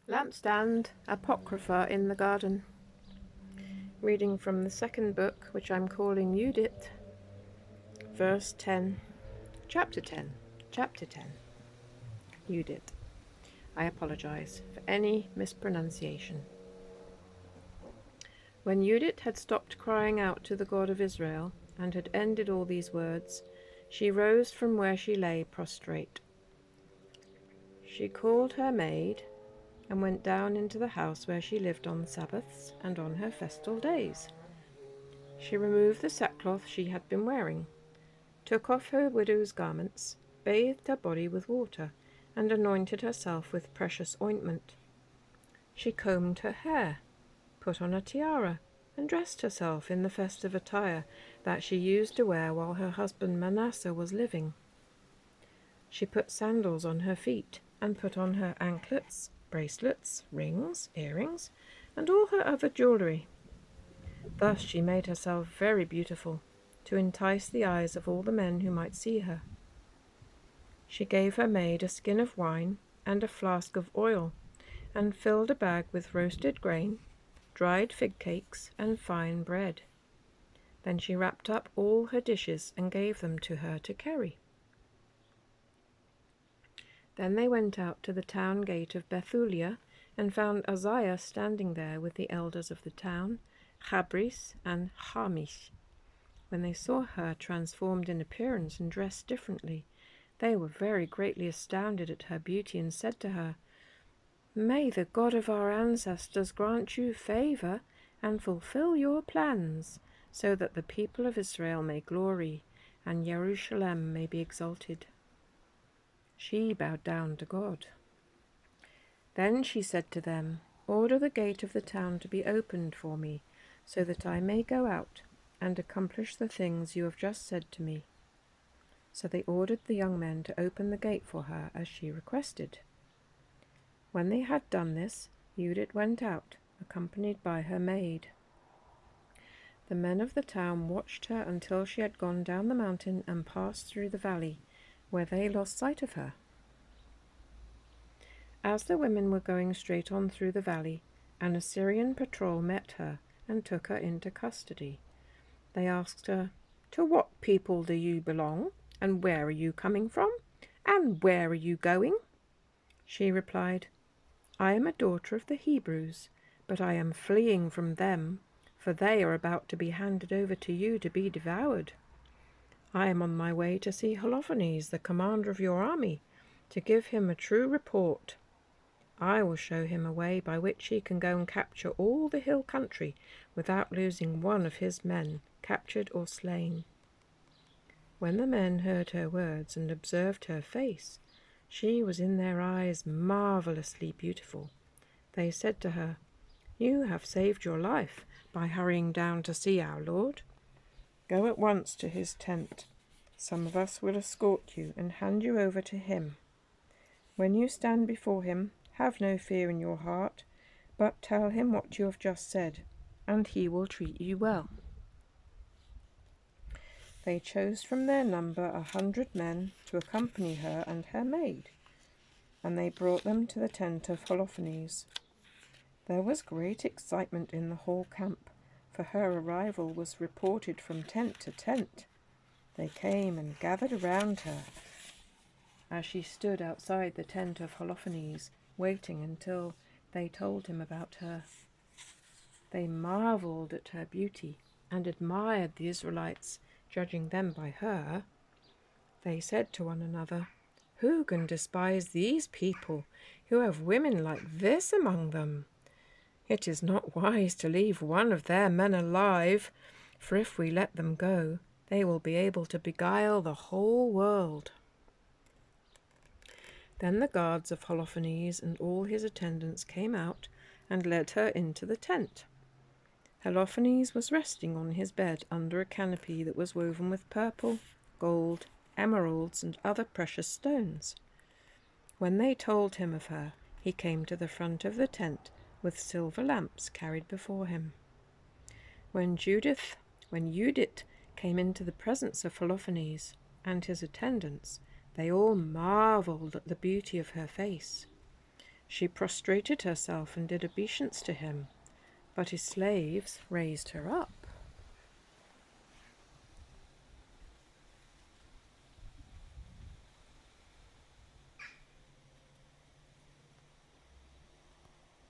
Lampstand, Apocrypha in the Garden. Reading from the second book, which I'm calling Judith, verse 10. Chapter 10. Judith. I apologize for any mispronunciation. When Judith had stopped crying out to the God of Israel, and had ended all these words, she rose from where she lay prostrate. She called her maid, and went down into the house where she lived on Sabbaths and on her festal days. She removed the sackcloth she had been wearing, took off her widow's garments, bathed her body with water, and anointed herself with precious ointment. She combed her hair, put on a tiara, and dressed herself in the festive attire that she used to wear while her husband Manasseh was living. She put sandals on her feet, and put on her anklets, bracelets, rings, earrings, and all her other jewelry. Thus she made herself very beautiful, to entice the eyes of all the men who might see her. She gave her maid a skin of wine and a flask of oil, and filled a bag with roasted grain, dried fig cakes, and fine bread. Then she wrapped up all her dishes and gave them to her to carry. Then they went out to the town gate of Bethulia, and found Uzziah standing there with the elders of the town, Chabris and Hamish. When they saw her transformed in appearance and dressed differently, they were very greatly astounded at her beauty, and said to her, "May the God of our ancestors grant you favor and fulfill your plans, so that the people of Israel may glory and Jerusalem may be exalted." She bowed down to God. Then she said to them, "Order the gate of the town to be opened for me, so that I may go out and accomplish the things you have just said to me." So they ordered the young men to open the gate for her as she requested. When they had done this, Judith went out, accompanied by her maid. The men of the town watched her until she had gone down the mountain and passed through the valley, where they lost sight of her. As the women were going straight on through the valley, an Assyrian patrol met her and took her into custody. They asked her, "To what people do you belong, and where are you coming from, and where are you going?" She replied, "I am a daughter of the Hebrews, but I am fleeing from them, for they are about to be handed over to you to be devoured. I am on my way to see Holofernes, the commander of your army, to give him a true report. I will show him a way by which he can go and capture all the hill country without losing one of his men, captured or slain." When the men heard her words and observed her face, she was in their eyes marvelously beautiful. They said to her, "You have saved your life by hurrying down to see our Lord. Go at once to his tent. Some of us will escort you and hand you over to him. When you stand before him, have no fear in your heart, but tell him what you have just said, and he will treat you well." They chose from their number 100 men to accompany her and her maid, and they brought them to the tent of Holofernes. There was great excitement in the whole camp, for her arrival was reported from tent to tent. They came and gathered around her as she stood outside the tent of Holofernes, waiting until they told him about her. They marveled at her beauty and admired the Israelites, judging them by her. They said to one another, "Who can despise these people who have women like this among them? It is not wise to leave one of their men alive, for if we let them go, they will be able to beguile the whole world." Then the guards of Holofernes and all his attendants came out and led her into the tent. Holofernes was resting on his bed under a canopy that was woven with purple, gold, emeralds, and other precious stones. When they told him of her, he came to the front of the tent with silver lamps carried before him. When Judith came into the presence of Holofernes and his attendants, they all marveled at the beauty of her face. She prostrated herself and did obeisance to him, but his slaves raised her up